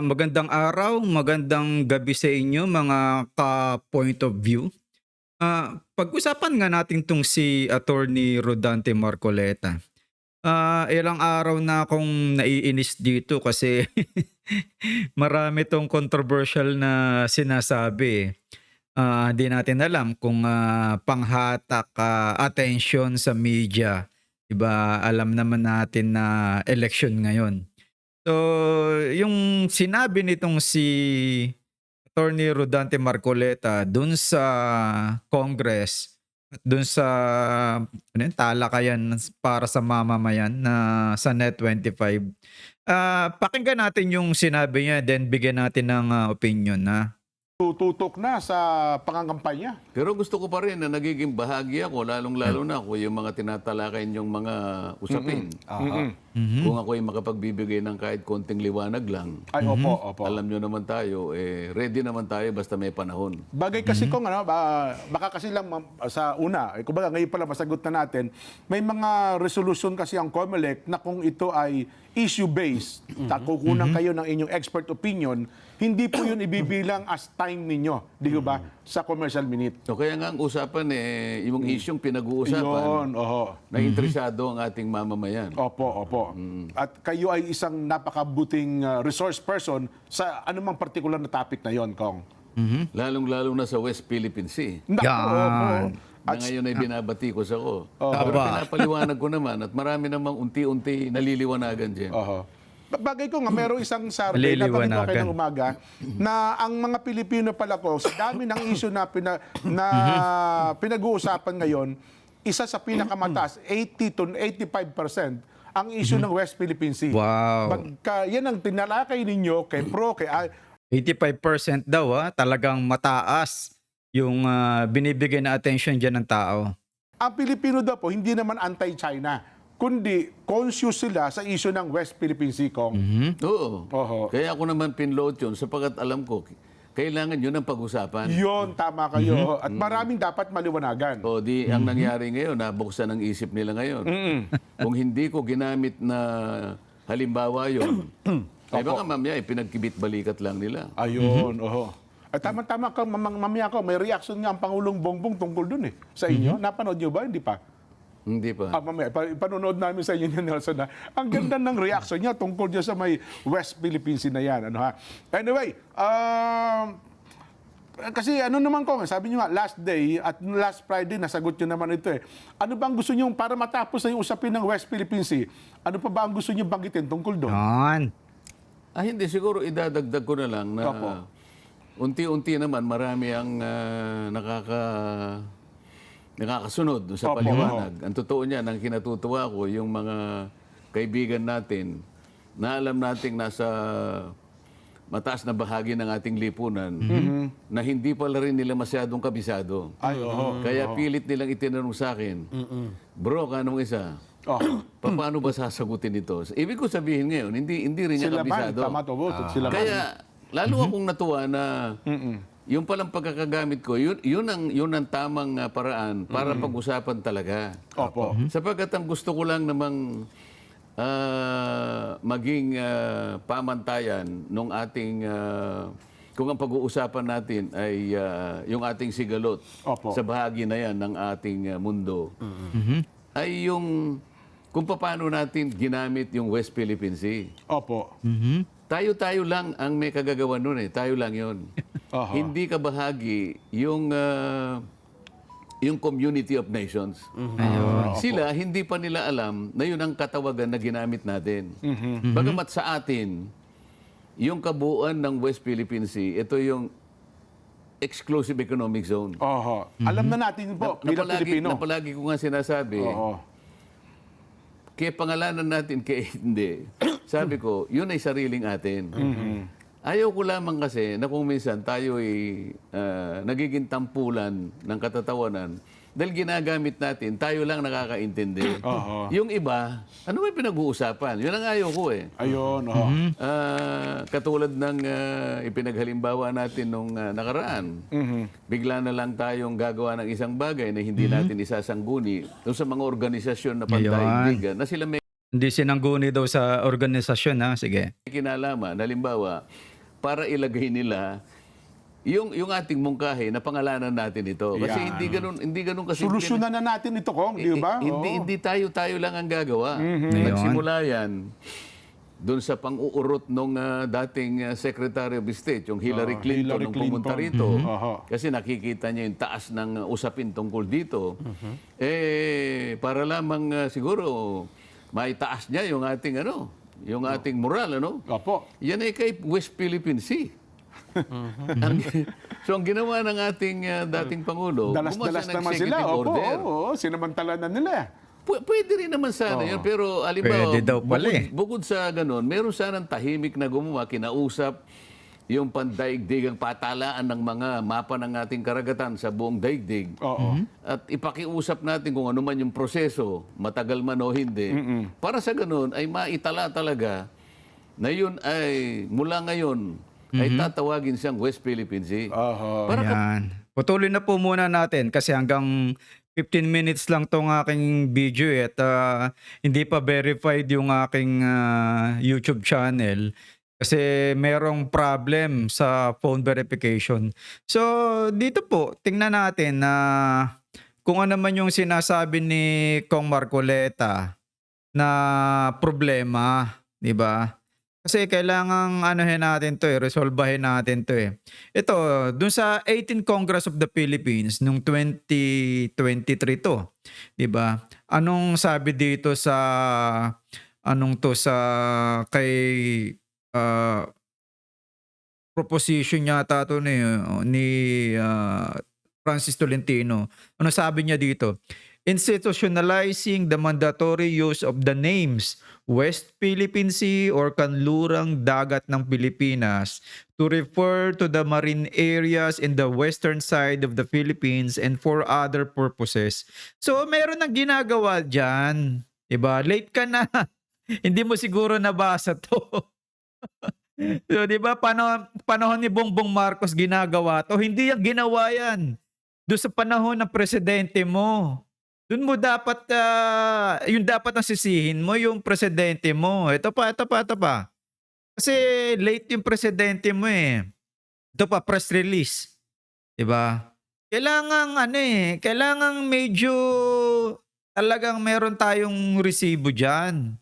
Magandang araw, magandang gabi sa inyo mga ka-point of view. Pag-usapan nga natin 'tong si Attorney Rodante Marcoleta. Ilang araw na akong naiinis dito kasi marami 'tong controversial na sinasabi, eh. Di natin alam kung, panghatak, atensyon sa media. 'Di ba, alam naman natin na eleksyon ngayon. So, yung sinabi nitong si Attorney Rodante Marcoleta dun sa Congress at dun sa ano yun, talakayan para sa mamamayan na sa Net25. Pakinggan natin yung sinabi niya then bigyan natin ng, opinyon, na. Tututok na sa pangangampanya. Pero gusto ko pa rin na nagiging bahagi ako, lalong-lalo na ako yung mga tinatalakay niyong mga usapin. Mm-mm. Kung ako ay makapagbibigay ng kahit konting liwanag lang, Ay, opo. alam niyo naman tayo, ready naman tayo basta may panahon. Bagay kasi kung ano, baka kasi lang sa una, kumbaga ngayon pala masagot na natin, may mga resolution kasi ang COMELEC na kung ito ay issue-based, kukunan kayo ng inyong expert opinion, hindi po yun ibibilang as time ninyo, di ba, sa commercial minute. So kaya nga ang usapan, yung isyong pinag-uusapan, Yun, oho. na interesado ang ating mamamayan. Opo. At kayo ay isang napakabuting resource person sa anumang particular na topic na yon, Kong. Lalong-lalo na sa West Philippine Sea. Naku, Yan. opo. Na ngayon ay binabatikos ako. Oo. Pero Aba. pinapaliwanag ko naman at marami namang unti-unti naliliwanagan dyan. Oho. Bagay ko nga, merong isang survey na ko Maliliwanagan. kayo ng umaga na ang mga Pilipino pala ko, sa dami ng issue na, pinag-uusapan ngayon, isa sa pinakamataas, 80 to 85%, ang issue ng West Philippine Sea. Wow. Yan ang tinalakay ninyo kay Pro, 85% daw, talagang mataas yung, binibigay na attention diyan ng tao. ang Pilipino daw po, hindi naman anti-China, kundi conscious sila sa issue ng West Philippine Sea, Kong. Oo. Oho. Kaya ako naman pinload yun sapagkat alam ko, kailangan yun ang pag-usapan. Yun, tama kayo. At maraming dapat maliwanagan. O di, ang nangyari ngayon, nabuksan ang isip nila ngayon. Kung hindi ko ginamit na halimbawa yun, ay baka mamaya, pinagkibit balikat lang nila. Ayun, oho. At tama-tama ka, mamaya ko, may reaction nga ang Pangulong Bongbong tungkol dun sa inyo. Napanood nyo ba? Hindi pa. Hindi pa. Mamaya, ipanonood namin sa inyo ni Nelson na ang ganda ng reaction niya tungkol dyan sa may West Philippine Sea na yan. Ano, ha? Anyway, kasi ano naman ko, sabi nyo nga, last day at last Friday, nasagot nyo naman ito eh. Ano ba ang gusto nyo, para matapos na yung usapin ng West Philippine Sea, ano pa ba ang gusto nyo banggitin tungkol doon? Yan. Hindi, siguro idadagdag ko na lang na Opo. unti-unti naman marami ang nakakasunod doon sa Opo. paliwanag. Ang totoo niyan, ang kinatutuwa ko, yung mga kaibigan natin na alam nating nasa mataas na bahagi ng ating lipunan na hindi pala rin nila masyadong kabisado. Ay, oho. Kaya pilit nilang itinanong sa akin, bro, kanong isa? Oh. Paano ba sasagutin ito? Ibig ko sabihin ngayon, hindi rin niya Sila man, kabisado. tama to, sila man. Kaya lalo akong natuwa na yung palang pagkakagamit ko, yun ang tamang paraan para pag-usapan talaga. Opo. Sapagkat ang gusto ko lang namang maging pamantayan nung ating kung ang pag-uusapan natin ay yung ating sigalot Opo. sa bahagi na yan ng ating mundo, ay yung kung paano natin ginamit yung West Philippine Sea. Opo. Tayo-tayo lang ang may kagagawa nun eh. Tayo lang yon. Aha. Hindi ka bahagi yung Community of Nations. Ayun. Sila, hindi pa nila alam na yun ang katawagan na ginamit natin. Bagamat sa atin, yung kabuuan ng West Philippine Sea, ito yung exclusive economic zone. Oho. Alam na natin po, bilang Pilipino. Na palagi ko nga sinasabi, Oo. kaya pangalanan natin, kaya hindi. Sabi ko, yun ay sariling atin. Ayaw ko lamang kasi na kung minsan tayo ay nagiging tampulan ng katatawanan dahil ginagamit natin, tayo lang nakakaintindi. Oho. Yung iba, ano may pinag-uusapan? Yun ang ayaw ko eh. Ayun, oho. Katulad ng ipinaghalimbawa natin nung nakaraan. Bigla na lang tayong gagawa ng isang bagay na hindi natin isasangguni doon sa mga organisasyon na pandaigdigan na sila may Hindi sinangguni daw sa organisasyon, ha? Sige. kinalaman. Halimbawa, para ilagay nila yung ating mungkahi na pangalanan natin ito. Kasi Yan. hindi ganun kasimple. Solusyonan na natin ito, Kong, di ba? Hindi tayo lang ang gagawa. Ayun. Nagsimula yan doon sa pang-uurot nung dating Secretary of State, yung Hillary Clinton, Hillary nung pumunta Clinton. rito. Oho. Kasi nakikita niya yung taas ng usapin tungkol dito. Para lamang siguro maitaas niya yung ating yung ating moral, Opo. Yan ay kay West Philippine Sea. So ang ginawa ng ating dating Pangulo, Dalas-dalas gumawa siya ng naman sila. executive Opo, order. oo, sinamantala na nila. Pwede rin naman sana yun, pero alimbawa, Pwede daw pala bukod sa ganun, meron sanang tahimik na gumawa, kinausap yung pandaigdigang patalaan ng mga mapa ng ating karagatan sa buong daigdig. Oo. At ipakiusap natin kung ano man yung proseso, matagal man o hindi. Para sa ganun ay maitala talaga na yun ay mula ngayon ay tatawagin siyang West Philippine Sea. Oho. Para Ayan. Putulin na po muna natin kasi hanggang 15 minutes lang tong aking video at hindi pa verified yung aking YouTube channel kasi merong problem sa phone verification. So dito po, tingnan natin na kung ano man yung sinasabi ni Kong Marcoleta na problema, di ba? Kasi kailangang anuhin natin to resolbahin natin to Ito, dun sa 18th Congress of the Philippines nung 2023 to, 'di ba? Anong sabi dito sa sa kay ah, proposition yata to ni Francis Tolentino. Ano sabi niya dito? Institutionalizing the mandatory use of the names West Philippine Sea or Kanlurang Dagat ng Pilipinas to refer to the marine areas in the western side of the Philippines and for other purposes. So meron ng ginagawa dyan. Diba? Late ka na. Hindi mo siguro nabasa to. So, di ba, panahon ni Bongbong Marcos ginagawa to. Hindi yan ginawa yan. Doon sa panahon ng presidente mo. Doon mo dapat, yung dapat ang sisihin mo, yung presidente mo. Ito pa. Kasi late yung presidente mo Ito pa, press release. Diba? Kailangang medyo talagang meron tayong resibo dyan.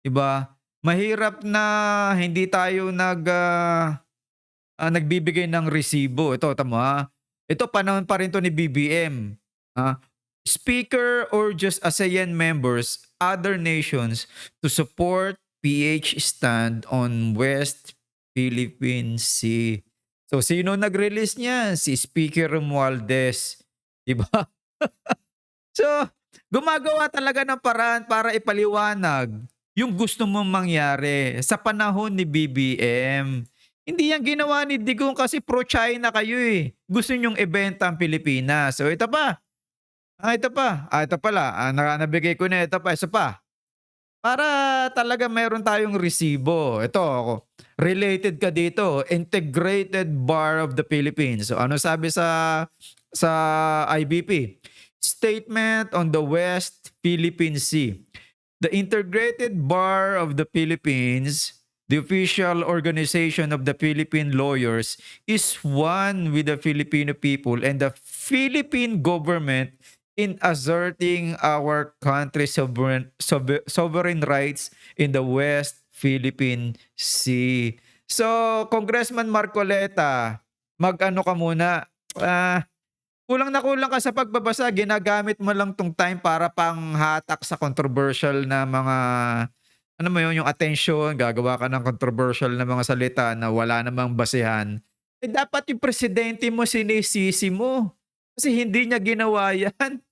Diba? Mahirap na hindi tayo nagbibigay ng resibo. Ito, tama ha? Ito, panahon pa rin to ni BBM. Speaker urges ASEAN members, other nations to support PH stand on West Philippine Sea. So, sino nag-release niya? Si Speaker Romualdez. Diba? So, gumagawa talaga ng paraan para ipaliwanag yung gusto mong mangyari sa panahon ni BBM. Hindi yan ginawa ni Digong kasi pro-China kayo Gusto nyong ibenta ang Pilipinas. So, ito pa. Ito pala. Nabigay ko na ito pa. Isa pa. Para talaga meron tayong resibo. Ito, related ka dito. Integrated Bar of the Philippines. So, ano sabi sa IBP? Statement on the West Philippine Sea. The Integrated Bar of the Philippines, the official organization of the Philippine lawyers, is one with the Filipino people and the Philippine government in asserting our country's sovereign rights in the West Philippine Sea. So, Congressman Marcoleta, mag-ano ka muna. Kulang na kulang ka sa pagbabasa. Ginagamit mo lang tong time para panghatak sa controversial na mga, ano mo yun, yung attention. Gagawa ka ng controversial na mga salita na wala namang basehan. Dapat yung presidente mo sinisisi mo. Kasi hindi niya ginawa yan.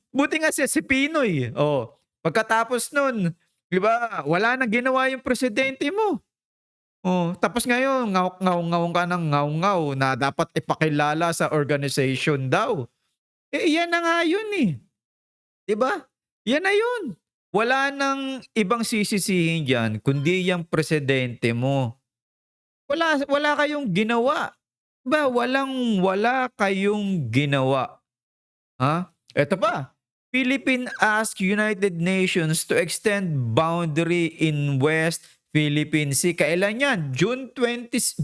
Buti nga si Pinoy. Pagkatapos nun, di ba, wala nang ginawa yung presidente mo. Tapos ngayon, ngaw ka ng ngaw na dapat ipakilala sa organization daw. Yan na nga yun Di ba? Yan na yun. Wala nang ibang sisisihin dyan, kundi yung presidente mo. Wala kayong ginawa. Wala kayong ginawa. Ito pa. Philippines asked United Nations to extend boundary in West Philippine Sea. Kailan yan? June 16,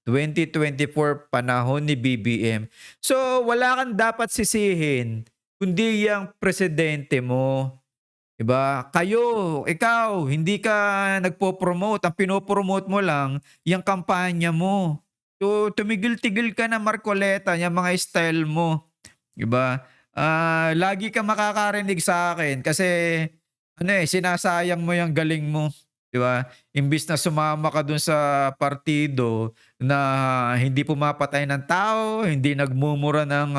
2024, panahon ni BBM. So, wala kang dapat sisihin kundi yung presidente mo. Diba? Ikaw, hindi ka nagpo-promote. Ang pinopromote mo lang, yung kampanya mo. So, tumigil-tigil ka na, Marcoleta, yung mga style mo. Diba? Lagi ka makakarinig sa akin kasi sinasayang mo yung galing mo. Diba? Imbis na sumama ka dun sa partido na hindi pumapatay ng tao, hindi nagmumura ng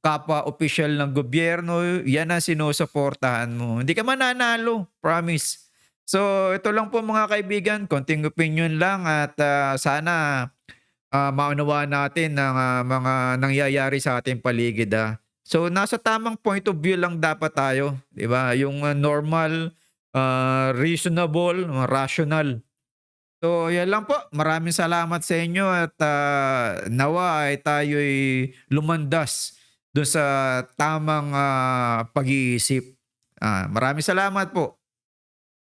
kapwa opisyal ng gobyerno, yan ang sinusuportahan mo. Hindi ka mananalo, promise. So, ito lang po mga kaibigan, konting opinion lang at sana maunawaan natin ng mga nangyayari sa ating paligid. So, nasa tamang point of view lang dapat tayo, 'di ba? Yung normal, reasonable, rational. So, yan lang po. Maraming salamat sa inyo at nawa ay tayo'y lumandas doon sa tamang pag-iisip. Maraming salamat po.